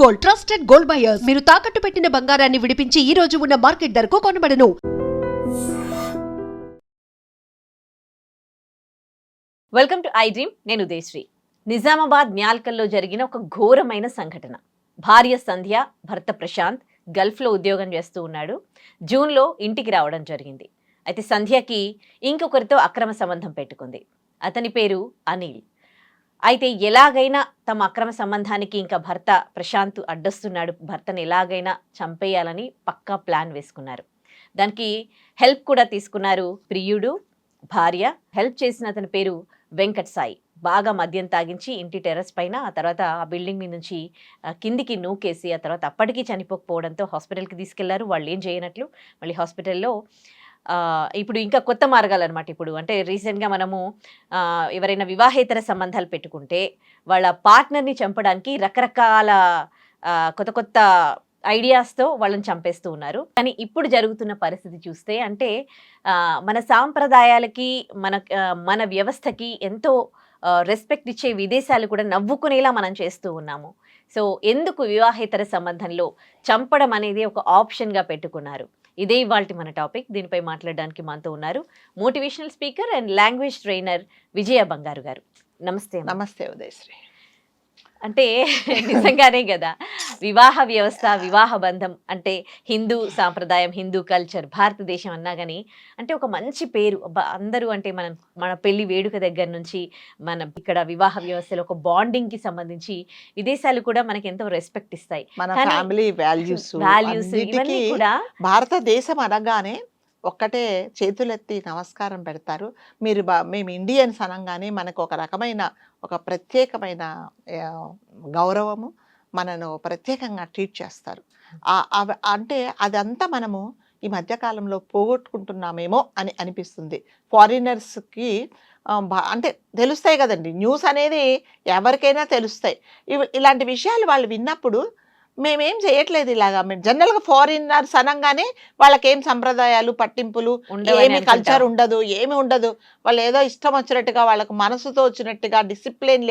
Gold, trusted gold buyers. మీరు తాకట్టు పెట్టిన బంగారాన్ని విడిపించి ఈ రోజు ఉన్న మార్కెట్ ధరకు కొనబడను. Welcome to I dream. నేను ఉదయశ్రీ. నిజామాబాద్ న్యాల్కల్లో జరిగిన ఒక ఘోరమైన సంఘటన. భార్య సంధ్య, భర్త ప్రశాంత్ గల్ఫ్లో ఉద్యోగం చేస్తూ ఉన్నాడు. జూన్లో ఇంటికి రావడం జరిగింది. అయితే సంధ్యకి ఇంకొకరితో అక్రమ సంబంధం పెట్టుకుంది. అతని పేరు అనిల్. అయితే ఎలాగైనా తమ అక్రమ సంబంధానికి ఇంకా భర్త ప్రశాంత్ అడ్డొస్తున్నాడు, భర్తను ఎలాగైనా చంపేయాలని పక్కా ప్లాన్ వేసుకున్నారు. దానికి హెల్ప్ కూడా తీసుకున్నారు ప్రియుడు, భార్య. హెల్ప్ చేసిన అతని పేరు వెంకట్ సాయి. బాగా మద్యం తాగించి ఇంటి టెర్రస్ పైన, ఆ తర్వాత ఆ బిల్డింగ్ మీద నుంచి కిందికి నూకేసి, ఆ తర్వాత అప్పటికీ చనిపోకపోవడంతో హాస్పిటల్కి తీసుకెళ్లారు. వాళ్ళు ఏం చేయనట్లు మళ్ళీ హాస్పిటల్లో ఇప్పుడు ఇంకా కొత్త మార్గాలు అనమాట. ఇప్పుడు అంటే రీసెంట్గా మనము ఎవరైనా వివాహేతర సంబంధాలు పెట్టుకుంటే వాళ్ళ పార్ట్నర్ని చంపడానికి రకరకాల కొత్త కొత్త ఐడియాస్తో వాళ్ళని చంపేస్తూ ఉన్నారు. కానీ ఇప్పుడు జరుగుతున్న పరిస్థితి చూస్తే అంటే మన సాంప్రదాయాలకి మన వ్యవస్థకి ఎంతో రెస్పెక్ట్ ఇచ్చే విదేశాలు కూడా నవ్వుకునేలా మనం చేస్తూ ఉన్నాము. సో ఎందుకు వివాహేతర సంబంధంలో చంపడం అనేది ఒక ఆప్షన్గా పెట్టుకున్నారు? ఇదే ఇవాల్టి మన టాపిక్. దీనిపై మాట్లాడడానికి మనతో ఉన్నారు motivational speaker and language trainer Vijaya Bangaru garu. నమస్తే. నమస్తే ఉదయశ్రీ. అంటే నిజంగానే కదా, వివాహ వ్యవస్థ, వివాహ బంధం అంటే హిందూ సాంప్రదాయం, హిందూ కల్చర్, భారతదేశం అన్నా కానీ అంటే ఒక మంచి పేరు. అందరూ అంటే మన పెళ్లి వేడుక దగ్గర నుంచి మన ఇక్కడ వివాహ వ్యవస్థలో ఒక బాండింగ్కి సంబంధించి విదేశాలు కూడా మనకి ఎంతో రెస్పెక్ట్ ఇస్తాయి. మన ఫ్యామిలీ వాల్యూస్ ఇవన్నీ కూడా భారతదేశం అనగానే ఒక్కటే చేతులెత్తి నమస్కారం పెడతారు. మేము ఇండియన్స్ అనగానే మనకు ఒక రకమైన ఒక ప్రత్యేకమైన గౌరవము, మనను ప్రత్యేకంగా ట్రీట్ చేస్తారు. అంటే అదంతా మనము ఈ మధ్యకాలంలో పోగొట్టుకుంటున్నామేమో అని అనిపిస్తుంది. ఫారినర్స్కి అంటే తెలుస్తాయి కదండి, న్యూస్ అనేది ఎవరికైనా తెలుస్తాయి. ఇలాంటి విషయాలు వాళ్ళు విన్నప్పుడు మేమేం చేయట్లేదు ఇలాగా. జనరల్గా ఫారినర్స్ అనగానే వాళ్ళకేం సంప్రదాయాలు, పట్టింపులు, ఏమి కల్చర్ ఉండదు, ఏమి ఉండదు. వాళ్ళు ఏదో ఇష్టం వచ్చినట్టుగా, వాళ్ళకు మనసుతో వచ్చినట్టుగా, డిసిప్లిన్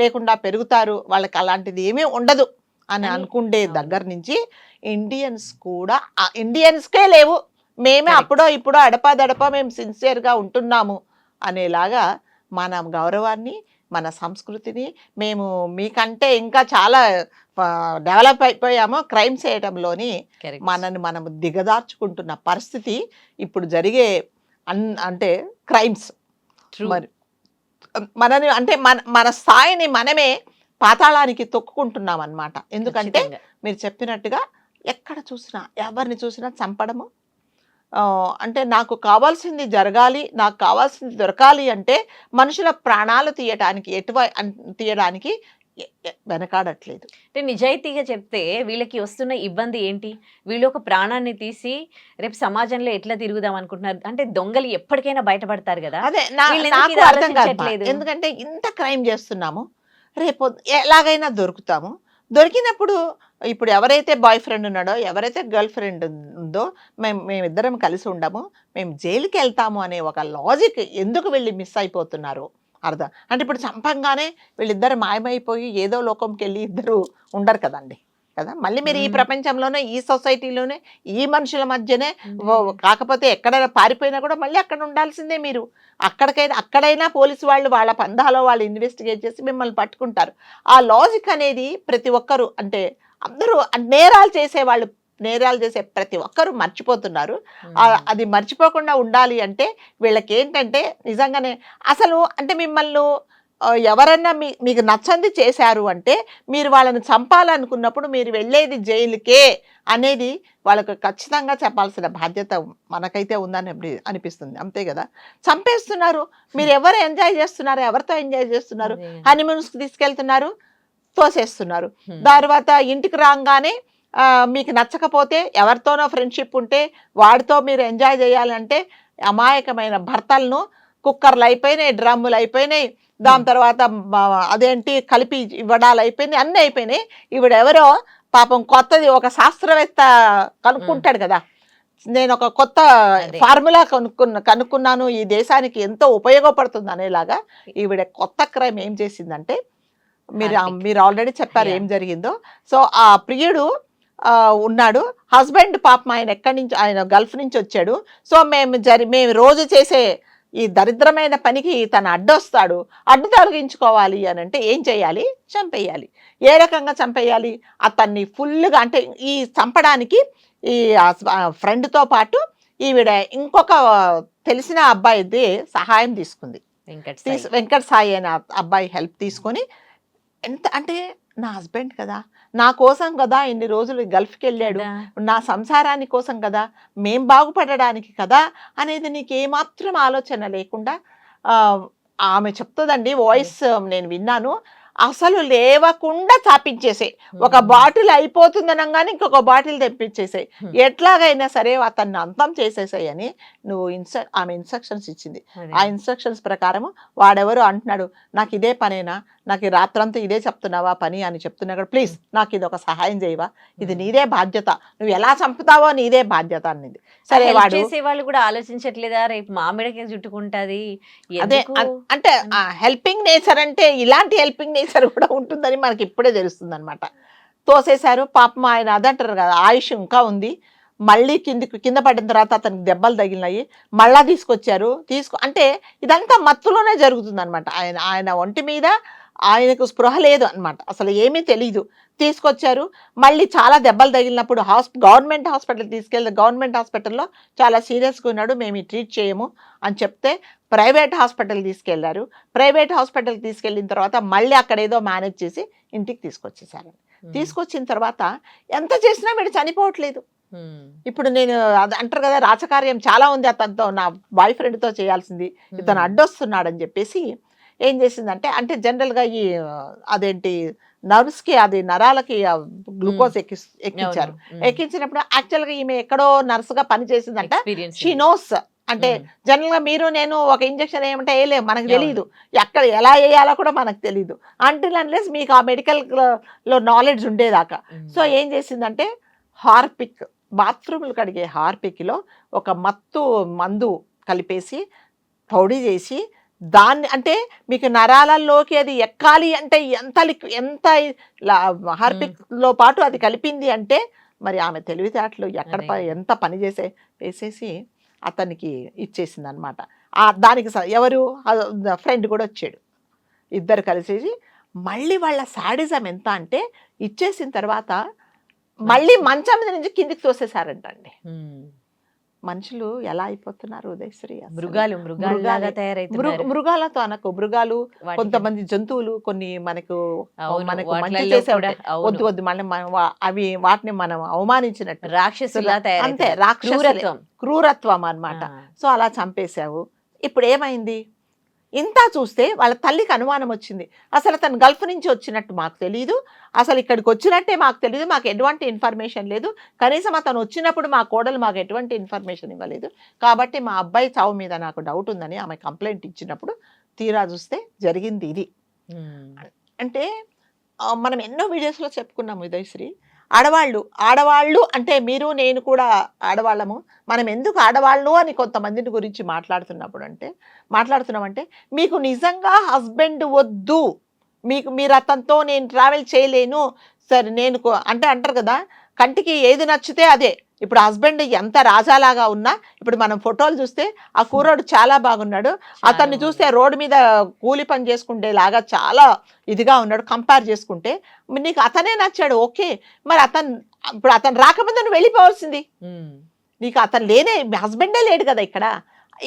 లేకుండా పెరుగుతారు. వాళ్ళకి అలాంటిది ఏమీ ఉండదు అని అనుకుండే దగ్గర నుంచి ఇండియన్స్ కూడా ఇండియన్స్కే లేవు, మేమే అప్పుడో ఇప్పుడో అడపాదడపా మేము సిన్సియర్గా ఉంటున్నాము అనేలాగా మన గౌరవాన్ని, మన సంస్కృతిని మేము మీకంటే ఇంకా చాలా డెవలప్ అయిపోయామో క్రైమ్ చేయడంలోని మనం దిగదార్చుకుంటున్న పరిస్థితి ఇప్పుడు జరిగే అంటే క్రైమ్స్. మరి మనని అంటే మన స్థాయిని మనమే పాతాళానికి తొక్కుకుంటున్నాం అన్నమాట. ఎందుకంటే మీరు చెప్పినట్టుగా ఎక్కడ చూసినా, ఎవరిని చూసినా చంపడము. అంటే నాకు కావాల్సింది జరగాలి, నాకు కావాల్సింది దొరకాలి అంటే మనుషుల ప్రాణాలు తీయడానికి వెనకాడట్లేదు. అంటే నిజాయితీగా చెప్తే వీళ్ళకి వస్తున్న ఇబ్బంది ఏంటి? వీళ్ళు ఒక ప్రాణాన్ని తీసి రేపు సమాజంలో ఎట్లా తిరుగుదాం అనుకుంటున్నారు? అంటే దొంగలు ఎప్పటికైనా బయటపడతారు కదా. అదే నాకు అర్థం కాదు. ఎందుకంటే ఇంత క్రైమ్ చేస్తున్నాము, రేపు ఎలాగైనా దొరుకుతాము. దొరికినప్పుడు ఇప్పుడు ఎవరైతే బాయ్ ఫ్రెండ్ ఉన్నాడో, ఎవరైతే గర్ల్ ఫ్రెండ్ ఉందో, మేమిద్దరం కలిసి ఉండము, మేము జైలుకి వెళ్తాము అనే ఒక లాజిక్ ఎందుకు వెళ్ళి మిస్ అయిపోతున్నారు అర్థం. అంటే ఇప్పుడు చంపంగానే వీళ్ళిద్దరు మాయమైపోయి ఏదో లోకంకి వెళ్ళి ఇద్దరు ఉండరు కదండి కదా. మళ్ళీ మీరు ఈ ప్రపంచంలోనే, ఈ సొసైటీలోనే, ఈ మనుషుల మధ్యనే, కాకపోతే ఎక్కడైనా పారిపోయినా కూడా మళ్ళీ అక్కడ ఉండాల్సిందే మీరు. అక్కడైనా పోలీసు వాళ్ళు వాళ్ళ పందాలో వాళ్ళు ఇన్వెస్టిగేట్ చేసి మిమ్మల్ని పట్టుకుంటారు. ఆ లాజిక్ అనేది ప్రతి ఒక్కరు, అంటే అందరూ నేరాలు చేసే ప్రతి ఒక్కరూ మర్చిపోతున్నారు. అది మర్చిపోకుండా ఉండాలి అంటే వీళ్ళకి ఏంటంటే నిజంగానే అసలు అంటే మిమ్మల్ని ఎవరన్నా మీకు నచ్చంది చేశారు అంటే మీరు వాళ్ళని చంపాలనుకున్నప్పుడు మీరు వెళ్ళేది జైలుకే అనేది వాళ్ళకు ఖచ్చితంగా చెప్పాల్సిన బాధ్యత మనకైతే ఉందని అనిపిస్తుంది. అంతే కదా, చంపేస్తున్నారు. మీరు ఎవరు ఎంజాయ్ చేస్తున్నారు? ఎవరితో ఎంజాయ్ చేస్తున్నారు? హనీమూన్స్కి తీసుకెళ్తున్నారు, తోసేస్తున్నారు. తర్వాత ఇంటికి రాగానే మీకు నచ్చకపోతే, ఎవరితోనో ఫ్రెండ్షిప్ ఉంటే వాడితో మీరు ఎంజాయ్ చేయాలంటే అమాయకమైన భర్తలను కుక్కర్లు అయిపోయినాయి, డ్రమ్ములు అయిపోయినాయి, దాని తర్వాత అదేంటి కలిపి ఇవ్వడాలు అయిపోయినాయి, అన్నీ అయిపోయినాయి. ఇవిడెవరో పాపం కొత్తది ఒక శాస్త్రవేత్త కనుక్కుంటాడు కదా, నేను ఒక కొత్త ఫార్ములా కనుక్కున్నాను, ఈ దేశానికి ఎంతో ఉపయోగపడుతుంది అనేలాగా ఈవిడ కొత్త క్రైమ్ ఏం చేసిందంటే హార్పిక్. మీరు ఆల్రెడీ చెప్పారు Yeah. ఏం జరిగిందో. సో ఆ ప్రియుడు ఉన్నాడు. హస్బెండ్ పాపం ఆయన ఎక్కడి నుంచి, ఆయన గల్ఫ్ నుంచి వచ్చాడు. సో మేము రోజు చేసే ఈ దరిద్రమైన పనికి తను అడ్డొస్తాడు, అడ్డు తొలగించుకోవాలి అని అంటే ఏం చేయాలి? చంపేయాలి. ఏ రకంగా చంపేయాలి? అతన్ని ఫుల్గా, అంటే ఈ చంపడానికి ఈ ఫ్రెండ్తో పాటు ఈవిడ ఇంకొక తెలిసిన అబ్బాయిది సహాయం తీసుకుంది. వెంకట్ సాయి అనే అబ్బాయి హెల్ప్ తీసుకొని, ఎంత అంటే నా హస్బెండ్ కదా, నా కోసం కదా ఇన్ని రోజులు గల్ఫ్కి వెళ్ళాడు, నా సంసారాని కోసం కదా, మేం బాగుపడడానికి కదా అనేది నీకు ఏమాత్రం ఆలోచన లేకుండా ఆమె చెప్తుందండి, వాయిస్ నేను విన్నాను, అసలు లేవకుండా చాపించేసాయి. ఒక బాటిల్ అయిపోతుందనగానే ఇంకొక బాటిల్ తెప్పించేసాయి. ఎట్లాగైనా సరే అతన్ని అంతం చేసేసాయి అని ఆమె ఇన్స్ట్రక్షన్స్ ఇచ్చింది. ఆ ఇన్స్ట్రక్షన్స్ ప్రకారం వాడెవరు అంటున్నాడు, నాకు ఇదే పనేనా, నాకు రాత్రంతా ఇదే చెప్తున్నావా పని అని చెప్తున్నాడు, ప్లీజ్ నాకు ఇది ఒక సహాయం చేయవా, ఇది నీదే బాధ్యత, నువ్వు ఎలా చంపుతావో నీదే బాధ్యత అన్నది. సరే వాడు చేసేవాళ్ళు కూడా ఆలోచించట్లేదా, రేపు మామిడికి చుట్టుకుంటది. అదే అంటే హెల్పింగ్ నేచర్ అంటే ఇలాంటి హెల్పింగ్ నేచర్ కూడా ఉంటుందని మనకి ఇప్పుడే తెలుస్తుంది అనమాట. తోసేశారు పాపం. ఆయన అదంటారు కదా, ఆయుష్ ఇంకా ఉంది. మళ్ళీ కింద పడిన తర్వాత అతనికి దెబ్బలు తగిలినాయి, మళ్ళా తీసుకొచ్చారు. అంటే ఇదంతా మత్తులోనే జరుగుతుంది అనమాట. ఆయన ఒంటి మీద ఆయనకు స్పృహ లేదు అనమాట, అసలు ఏమీ తెలీదు. తీసుకొచ్చారు, మళ్ళీ చాలా దెబ్బలు తగిలినప్పుడు గవర్నమెంట్ హాస్పిటల్ తీసుకెళ్ళి, గవర్నమెంట్ హాస్పిటల్లో చాలా సీరియస్గా ఉన్నాడు, మేము ట్రీట్ చేయము అని చెప్తే ప్రైవేట్ హాస్పిటల్ తీసుకెళ్లారు. ప్రైవేట్ హాస్పిటల్ తీసుకెళ్ళిన తర్వాత మళ్ళీ అక్కడ ఏదో మేనేజ్ చేసి ఇంటికి తీసుకొచ్చేసారు. తీసుకొచ్చిన తర్వాత ఎంత చేసినా వీడు చనిపోవట్లేదు. ఇప్పుడు నేను అది అంటారు కదా, రాచకార్యం చాలా ఉంది అతనితో, నా బాయ్ ఫ్రెండ్తో చేయాల్సింది, ఇతను అడ్డొస్తున్నాడని చెప్పేసి ఏం చేసిందంటే, అంటే జనరల్గా ఈ అదేంటి నర్వ్స్కి, అది నరాలకి గ్లూకోజ్ ఎక్కించారు. ఎక్కించినప్పుడు యాక్చువల్గా ఈమె ఎక్కడో నర్సుగా పనిచేసిందంట. షీ నోస్, అంటే జనరల్గా మీరు నేను ఒక ఇంజక్షన్ ఏమంటే వేయలేము, మనకు తెలియదు, ఎక్కడ ఎలా వేయాలో కూడా మనకు తెలియదు, అంటిల్ అన్లెస్ మీకు ఆ మెడికల్లో నాలెడ్జ్ ఉండేదాకా. సో ఏం చేసిందంటే, హార్పిక్, బాత్రూములు కడిగే హార్పిక్లో ఒక మందు కలిపేసి పొడి చేసి, దాన్ని అంటే మీకు నరాలలోకి అది ఎక్కాలి అంటే ఎంత హార్పిక్లో పాటు అది కలిపింది అంటే, మరి ఆమె తెలివితేటలు ఎక్కడ ఎంత పని వేసేసి అతనికి ఇచ్చేసింది అనమాట. దానికి ఎవరు ఫ్రెండ్ కూడా వచ్చాడు, ఇద్దరు కలిసేసి మళ్ళీ వాళ్ళ సాడిజం ఎంత అంటే, ఇచ్చేసిన తర్వాత మళ్ళీ మంచం మీద నుంచి కిందికి తోసేశారంటండి. మనుషులు ఎలా అయిపోతున్నారు ఉదయశ్రీ, మృగాలతో అనకు, మృగాలు, కొంతమంది జంతువులు, కొన్ని మనకు మంచి చేసే వద్దు మళ్ళీ అవి వాటిని మనం అవమానించినట్టు రాక్షసులా అంతే, క్రూరత్వం అన్నమాట. సో అలా చంపేశావు. ఇప్పుడు ఏమైంది? ఇంత చూస్తే వాళ్ళ తల్లికి అనుమానం వచ్చింది, అసలు తను గల్ఫ్ నుంచి వచ్చినట్టు మాకు తెలియదు, అసలు ఇక్కడికి వచ్చినట్టే మాకు తెలియదు, మాకు ఎటువంటి ఇన్ఫర్మేషన్ లేదు, కనీసం అతను వచ్చినప్పుడు మా కోడలు మాకు ఎటువంటి ఇన్ఫర్మేషన్ ఇవ్వలేదు, కాబట్టి మా అబ్బాయి చావు మీద నాకు డౌట్ ఉందని ఆమె కంప్లైంట్ ఇచ్చినప్పుడు తీరా చూస్తే జరిగింది ఇది. అంటే మనం ఎన్నో వీడియోస్లో చెప్పుకున్నాము ఉదయశ్రీ, ఆడవాళ్ళు అంటే మీరు నేను కూడా ఆడవాళ్ళము, మనం ఎందుకు ఆడవాళ్ళు అని కొంతమందిని గురించి మాట్లాడుతున్నామంటే, మీకు నిజంగా హస్బెండ్ వద్దు, మీరు అతనితో నేను ట్రావెల్ చేయలేను, సరే నేను అంటే అంటారు కదా, కంటికి ఏది నచ్చితే అదే. ఇప్పుడు హస్బెండ్ ఎంత రాజాలాగా ఉన్నా, ఇప్పుడు మనం ఫోటోలు చూస్తే ఆ కూరోడు చాలా బాగున్నాడు, అతన్ని చూస్తే రోడ్డు మీద కూలి పని చేసుకుంటేలాగా చాలా ఇదిగా ఉన్నాడు, కంపేర్ చేసుకుంటే నీకు అతనే నచ్చాడు, ఓకే, మరి ఇప్పుడు అతను రాకముందు నువ్వు వెళ్ళిపోవాల్సింది, నీకు అతను హస్బెండే లేడు కదా ఇక్కడ.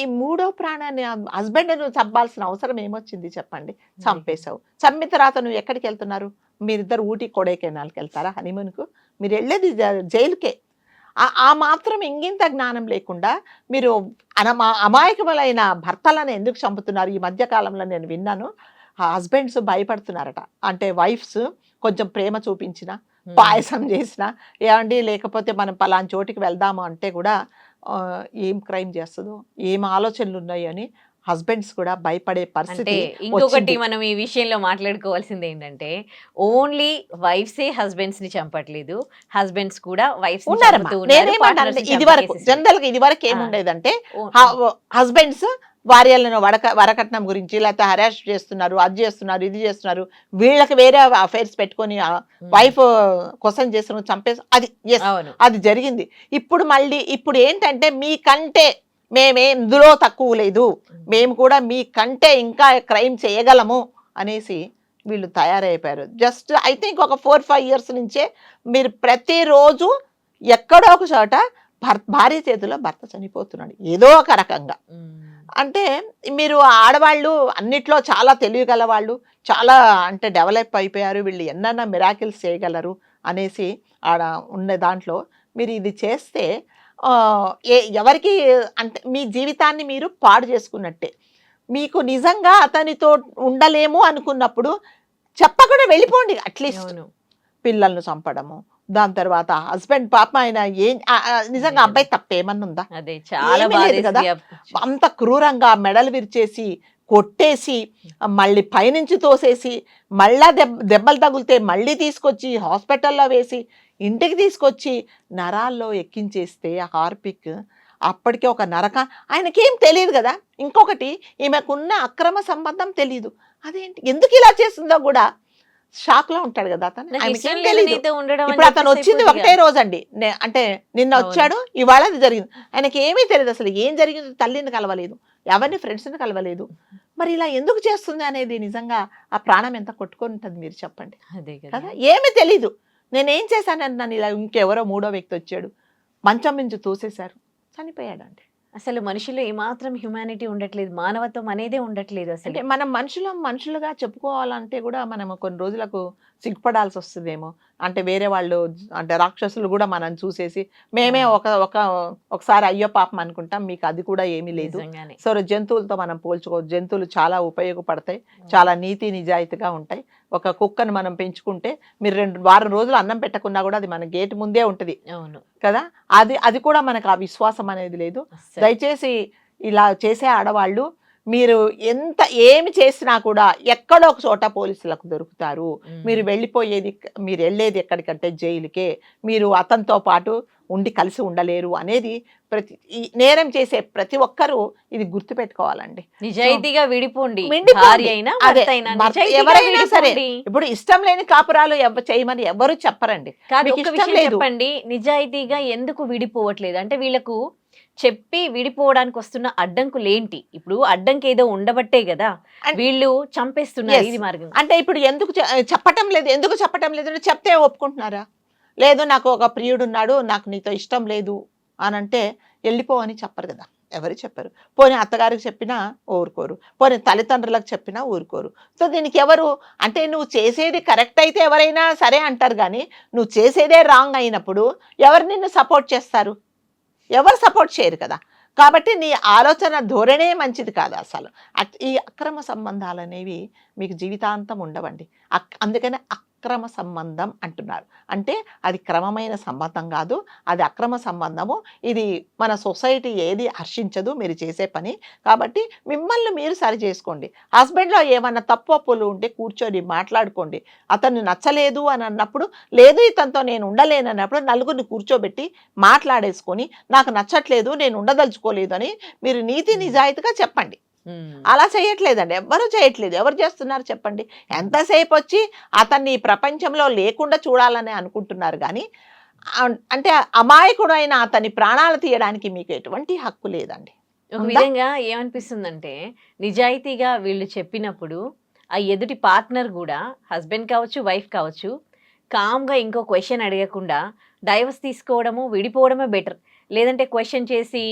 ఈ మూడో ప్రాణాన్ని హస్బెండ్ నువ్వు చంపాల్సిన అవసరం ఏమొచ్చింది చెప్పండి? చంపేశావు. చంపిన తర్వాత నువ్వు ఎక్కడికి వెళ్తున్నారు? మీరిద్దరు ఊటీ కొడైకెనాల్కి వెళ్తారా హనీమూన్కు? మీరు వెళ్ళేది జైలుకే. ఆ మాత్రం ఇంగింత జ్ఞానం లేకుండా మీరు అమాయకములైన భర్తలను ఎందుకు చంపుతున్నారు? ఈ మధ్యకాలంలో నేను విన్నాను, హస్బెండ్స్ భయపడుతున్నారట, అంటే వైఫ్స్ కొంచెం ప్రేమ చూపించిన, పాయసం చేసిన, ఏమండి లేకపోతే మనం పలానా చోటికి వెళ్దాము అంటే కూడా ఏం క్రైమ్ చేస్తుందో, ఏం ఆలోచనలు ఉన్నాయో అని హస్బెండ్స్ కూడా భయపడే అంటే పరిస్థితి ఇంకొకటి వచ్చింది. మనం ఈ విషయంలో మాట్లాడుకోవాల్సింది ఏంటంటే ఓన్లీ వైఫ్సే హస్బెండ్స్ ని చంపట్లేదు, హస్బెండ్స్ కూడా వైఫ్స్ ని ఉన్నారమ్మా. చంపుతూ ఉన్నారు, నేనేమంటాను partners ని ఇది చంపే వరకు cases జనరల్ గా ఇది వరకు ఆ. ఏముండేదంటే ఓ- హస్బెండ్స్ భార్యలను వరకట్నం గురించి లేకపోతే హరాస్ చేస్తున్నారు, అది చేస్తున్నారు, ఇది చేస్తున్నారు, వీళ్ళకి వేరే అఫైర్స్ పెట్టుకొని ఉమ్, వైఫ్ క్వశ్చన్ చేస్తున్నారు, చంపేసి అది ఎస్ అవును. అది జరిగింది. ఇప్పుడు ఏంటంటే మీకంటే మేమే ఇందులో తక్కువ లేదు, మేము కూడా మీకంటే ఇంకా క్రైమ్ చేయగలము అనేసి వీళ్ళు తయారైపోయారు. జస్ట్ ఐ థింక్ ఒక 4-5 years నుంచే మీరు ప్రతిరోజు ఎక్కడో ఒక చోట భార్య చేతిలో భర్త చనిపోతున్నాడు ఏదో ఒక రకంగా. ఉమ్, అంటే మీరు ఆడవాళ్ళు అన్నిట్లో చాలా తెలివిగల వాళ్ళు, చాలా అంటే డెవలప్ అయిపోయారు, వీళ్ళు ఎన్నన్నా మిరాకిల్స్ చేయగలరు అనేసి ఆడ ఉండే దాంట్లో మీరు ఇది చేస్తే ఎవరికి అంటే మీ జీవితాన్ని మీరు పాడు చేసుకున్నట్టే. మీకు నిజంగా అతనితో ఉండలేము అనుకున్నప్పుడు చెప్పకుండా వెళ్ళిపోండి. అట్లీస్ట్ అవును. పిల్లలను చంపడము, దాని తర్వాత హస్బెండ్ పాపం ఆయన ఏం నిజంగా అబ్బాయి తప్పేమన్నా ఉందా? అదే చాలా ఏమీ లేదు కదా. బాధేసింది. అంత క్రూరంగా మెడలు విరిచేసి కొట్టేసి మళ్ళీ పైనుంచి తోసేసి మళ్ళా దెబ్బలు తగిలితే మళ్ళీ తీసుకొచ్చి హాస్పిటల్లో వేసి ఇంటికి తీసుకొచ్చి నరాల్లో ఎక్కించేస్తే ఆ హార్పిక్ అప్పటికే ఒక నరక. ఆయనకేం తెలియదు కదా. ఇంకొకటి ఈమెకున్న అక్రమ సంబంధం తెలియదు. అదేంటి ఎందుకు ఇలా చేస్తుందో కూడా షాక్ లో ఉంటాడు కదా అతను. నాకు ఆయనకేం ఇష్టం తెలీదు. లేనిదే ఉండడం అని ఇప్పుడు అతను చెప్పేసి వచ్చింది అయిపోద్ది ఒకటే కదా. రోజు అండి, అంటే నిన్న అవును. వచ్చాడు, ఇవాళ అది జరిగింది. ఆయనకి ఏమీ తెలియదు అసలు ఏం జరిగింది. తల్లిని కలవలేదు, ఎవరిని ఫ్రెండ్స్ని కలవలేదు. మరి ఇలా ఎందుకు చేస్తుంది అనేది నిజంగా ఆ ప్రాణం ఎంత కొట్టుకొని ఉంటుంది మీరు చెప్పండి అదే కదా. కదా. ఏమీ తెలీదు. నేనేం చేశానని నన్ను ఇలా ఇంకెవరో మూడో వ్యక్తి వచ్చాడు, మంచం మించి తోసేశారు, చనిపోయాడండి. అసలు మనిషిలో ఏమాత్రం హ్యుమానిటీ ఉండట్లేదు, మానవత్వం అనేదే ఉండట్లేదు అసలు. అంటే మనం మనుషులుగా చెప్పుకోవాలంటే కూడా మనం కొన్ని రోజులకు సిగ్గుపడాల్సి వస్తుందేమో. అంటే వేరే వాళ్ళు అంటే రాక్షసులు కూడా మనం చూసేసి మేమే ఒకసారి అయ్యో పాపం అనుకుంటాం. మీకు అది కూడా ఏమీ లేదు. నిజంగానే. సో జంతువులతో మనం పోల్చుకోవచ్చు. జంతువులు చాలా ఉపయోగపడతాయి, చాలా నీతి నిజాయితీగా ఉంటాయి. ఒక కుక్కను మనం పెంచుకుంటే మీరు వారం రోజులు అన్నం పెట్టకున్నా కూడా అది మన గేట్ ముందే ఉంటుంది అవును కదా. అది కూడా మనకు ఆ విశ్వాసం అనేది లేదు. అస్సలు. దయచేసి ఇలా చేసే ఆడవాళ్ళు మీరు ఎంత ఏమి చేసినా కూడా ఎక్కడో ఒక చోట పోలీసులకు దొరుకుతారు. మీరు వెళ్ళేది ఎక్కడికంటే జైలుకే. మీరు అతనితో పాటు ఉండి కలిసి ఉండలేరు అనేది ఈ నేరం చేసే ప్రతి ఒక్కరూ ఇది గుర్తు పెట్టుకోవాలండి. నిజాయితీగా విడిపోండి, విడిపోండి. భార్య అయినా అదే, భర్త అయినా భర్త నిజాయితీగా ఎవరైనా సరే. విడిపోండి. ఇప్పుడు ఇష్టం లేని కాపురాలు చేయమని ఎవరు చెప్పరండి. కాదు, మీకు ఒక్క ఇష్టం విషయం లేదు. చెప్పండి, నిజాయితీగా ఎందుకు విడిపోవట్లేదు అంటే వీళ్ళకు చెప్పి విడిపోవడానికి వస్తున్న అడ్డంకులేంటి? ఇప్పుడు అడ్డంకి ఏదో ఉండబట్టే కదా వీళ్ళు చంపేస్తున్నారు. Yes. ఇది మార్గం అంటే ఇప్పుడు ఎందుకు చెప్పటం లేదు? ఎందుకు చెప్పటం లేదు అంటే చెప్తే ఒప్పుకుంటున్నారా? లేదు నాకు ఒక ప్రియుడు ఉన్నాడు, నాకు నీతో ఇష్టం లేదు అని అంటే వెళ్ళిపో అని చెప్పరు కదా, ఎవరు చెప్పరు. పోనీ అత్తగారికి చెప్పినా ఊరుకోరు, పోనీ తల్లిదండ్రులకు చెప్పినా ఊరుకోరు. సో దీనికి ఎవరు అంటే నువ్వు చేసేది కరెక్ట్ అయితే ఎవరైనా సరే అంటారు, కానీ నువ్వు చేసేదే రాంగ్ అయినప్పుడు ఎవరు నిన్ను సపోర్ట్ చేస్తారు? ఎవరు సపోర్ట్ చేయరు కదా. కాబట్టి నీ ఆలోచన ధోరణే మంచిది కాదు అసలు. ఈ అక్రమ సంబంధాలు అనేవి మీకు జీవితాంతం ఉండవండి. అందుకనే అక్రమ సంబంధం అంటున్నారు. అంటే అది క్రమమైన సంబంధం కాదు, అది అక్రమ సంబంధము. ఇది మన సొసైటీ ఏది హర్షించదు మీరు చేసే పని. కాబట్టి మిమ్మల్ని మీరు సరి చేసుకోండి. హస్బెండ్లో ఏమన్నా తప్పులు ఉంటే కూర్చొని మాట్లాడుకోండి. అతను నచ్చలేదు అని అన్నప్పుడు, లేదు ఇతనితో నేను ఉండలేను అన్నప్పుడు నలుగురిని కూర్చోబెట్టి మాట్లాడేసుకొని నాకు నచ్చట్లేదు, నేను ఉండదలుచుకోలేదు అని మీరు నీతి నిజాయితీగా చెప్పండి. అలా చేయట్లేదండి, ఎవ్వరూ చేయట్లేదు. ఎవరు చేస్తున్నారు చెప్పండి? ఎంతసేపు వచ్చి అతన్ని ప్రపంచంలో లేకుండా చూడాలని అనుకుంటున్నారు, కానీ అంటే అమాయకుడైన అతని ప్రాణాలు తీయడానికి మీకు ఎటువంటి హక్కు లేదండి. ఒక విధంగా ఏమనిపిస్తుందంటే నిజాయితీగా వీళ్ళు చెప్పినప్పుడు ఆ ఎదుటి పార్ట్నర్ కూడా హస్బెండ్ కావచ్చు, వైఫ్ కావచ్చు, కామ్గా ఇంకో క్వశ్చన్ అడగకుండా డైవర్స్ తీసుకోవడము, విడిపోవడమే బెటర్. లేదంటే క్వశ్చన్ చేసి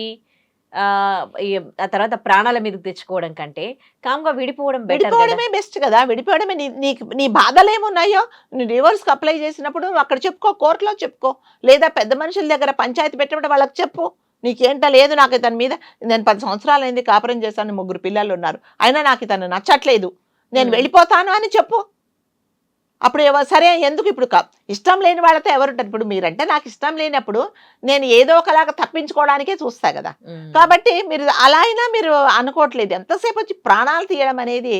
ఆ తర్వాత ప్రాణాల మీదకి తెచ్చుకోవడం కంటే కామ్గా విడిపోవడం బెటర్. విడిపోవడమే బెస్ట్ కదా. విడిపోవడమే నీ బాధలు ఏమున్నాయో నువ్వు డివోర్స్కి అప్లై చేసినప్పుడు నువ్వు అక్కడ చెప్పుకో, కోర్టులో చెప్పుకో, లేదా పెద్ద మనుషుల దగ్గర పంచాయతీ పెట్టినప్పుడు వాళ్ళకి చెప్పు. నీకేంట లేదు, నాకు ఇతని మీద నేను 10 సంవత్సరాలు అయింది కాపురం చేశాను, 3 పిల్లలు ఉన్నారు, అయినా నాకు ఇతను నచ్చట్లేదు, నేను వెళ్ళిపోతాను అని చెప్పు. అప్పుడు సరే ఎందుకు ఇప్పుడు ఇష్టం లేని వాళ్ళతో ఎవరుంటారు? ఇప్పుడు మీరంటే నాకు ఇష్టం లేనప్పుడు నేను ఏదో ఒకలాగా తప్పించుకోవడానికే చూస్తా కదా. కాబట్టి మీరు అలా అయినా మీరు అనుకోవట్లేదు. ఎంతసేపు వచ్చి ప్రాణాలు తీయడం అనేది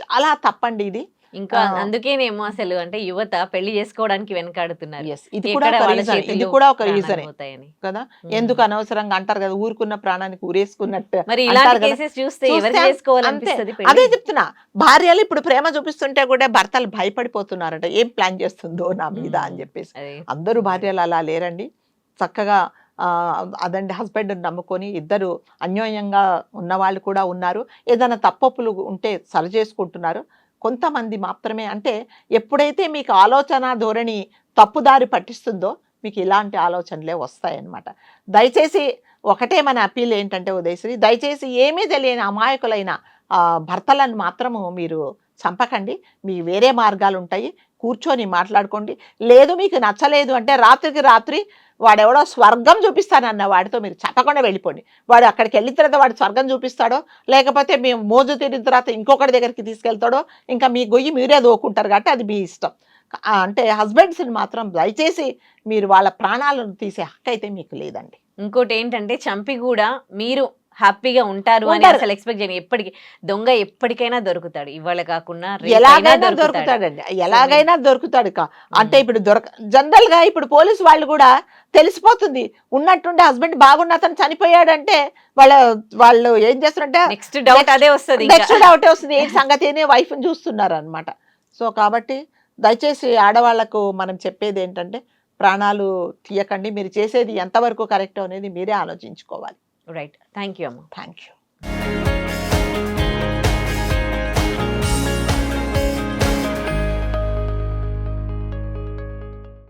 చాలా తప్పండి ఇది. ఇంకా అందుకేనేమో అసలు అంటే యువత పెళ్లి చేసుకోవడానికి వెనకాడుతున్నారు. Yes, ఇది కూడా ఎక్కడ ఒక వాళ్ళ reason. ఇది చేతుల్లో కూడా ఒక ప్రాణాలు రీజనే పోతాయని. కదా. ఎందుకు అనవసరంగా అంటారు కదా, ఊరుకున్న ప్రాణానికి ఊరేసుకున్నట్టు మరి అంటారు ఇలాంటి కదా. కేసెస్ చూస్తే ఎవరు చూస్తే చేసుకోవాలనిపిస్తది అదే పెళ్లి? చెప్తున్నా, భార్యలు ఇప్పుడు ప్రేమ చూపిస్తుంటే కూడా భర్తలు భయపడిపోతున్నారట, ఏం ప్లాన్ చేస్తుందో నా మీద అని చెప్పేసి. అదే. అందరూ భార్యలు అలా లేరండి. చక్కగా అదండి, హస్బెండ్ నమ్ముకొని ఇద్దరు అన్యోన్యంగా ఉన్నవాళ్ళు కూడా ఉన్నారు. ఏదైనా తప్పొప్పులు ఉంటే సరి చేసుకుంటున్నారు. కొంతమంది మాత్రమే, అంటే ఎప్పుడైతే మీకు ఆలోచన ధోరణి తప్పుదారి పట్టిస్తుందో మీకు ఇలాంటి ఆలోచనలే వస్తాయన్నమాట. దయచేసి ఒకటే మన అప్పీల్ ఏంటంటే ఉదయశ్రీ, దయచేసి ఏమీ తెలియని అమాయకులైన భర్తలను మాత్రము మీరు చంపకండి. మీ వేరే మార్గాలు ఉంటాయి, కూర్చొని మాట్లాడుకోండి. లేదు మీకు నచ్చలేదు అంటే రాత్రికి రాత్రి వాడెవడో స్వర్గం చూపిస్తానన్న వాడితో మీరు చెప్పకుండా వెళ్ళిపోండి. వాడు అక్కడికి వెళ్ళిన తర్వాత వాడు స్వర్గం చూపిస్తాడో, లేకపోతే మేము మోజు తీరిన తర్వాత ఇంకొకటి దగ్గరికి తీసుకెళ్తాడో, ఇంకా మీ గొయ్యి మీరే దోకుంటారు కాబట్టి అది మీ ఇష్టం. అంటే హస్బెండ్స్ని మాత్రం దయచేసి మీరు వాళ్ళ ప్రాణాలను తీసే హక్కు అయితే మీకు లేదండి. ఇంకోటి ఏంటంటే చంపి కూడా మీరు హ్యాపీగా ఉంటారు అని ఉంటారు. అసలు ఎక్స్పెక్ట్ చేయను. ఎప్పటికి దొంగ ఎప్పటికైనా దొరుకుతాడు, ఇవాళ కాకుండా ఎలాగైనా దొరుకుతాడండి, ఎలాగైనా దొరుకుతాడు. అంటే ఇప్పుడు జనరల్ గా ఇప్పుడు పోలీసు వాళ్ళు కూడా తెలిసిపోతుంది, ఉన్నట్టుండి హస్బెండ్ బాగున్న అతను చనిపోయాడంటే వాళ్ళు ఏం చేస్తారంటే నెక్స్ట్ డౌట్ అదే వస్తుంది. నెక్స్ట్ డౌట్ వస్తుంది, ఏంటి సంగతి అని వైఫ్ చూస్తున్నారు అనమాట. సో కాబట్టి దయచేసి ఆడవాళ్లకు మనం చెప్పేది ఏంటంటే ప్రాణాలు తీయకండి. మీరు చేసేది ఎంతవరకు కరెక్ట్ అనేది మీరే ఆలోచించుకోవాలి. రైట్. థ్యాంక్ యూ అమ్మ. Thank you.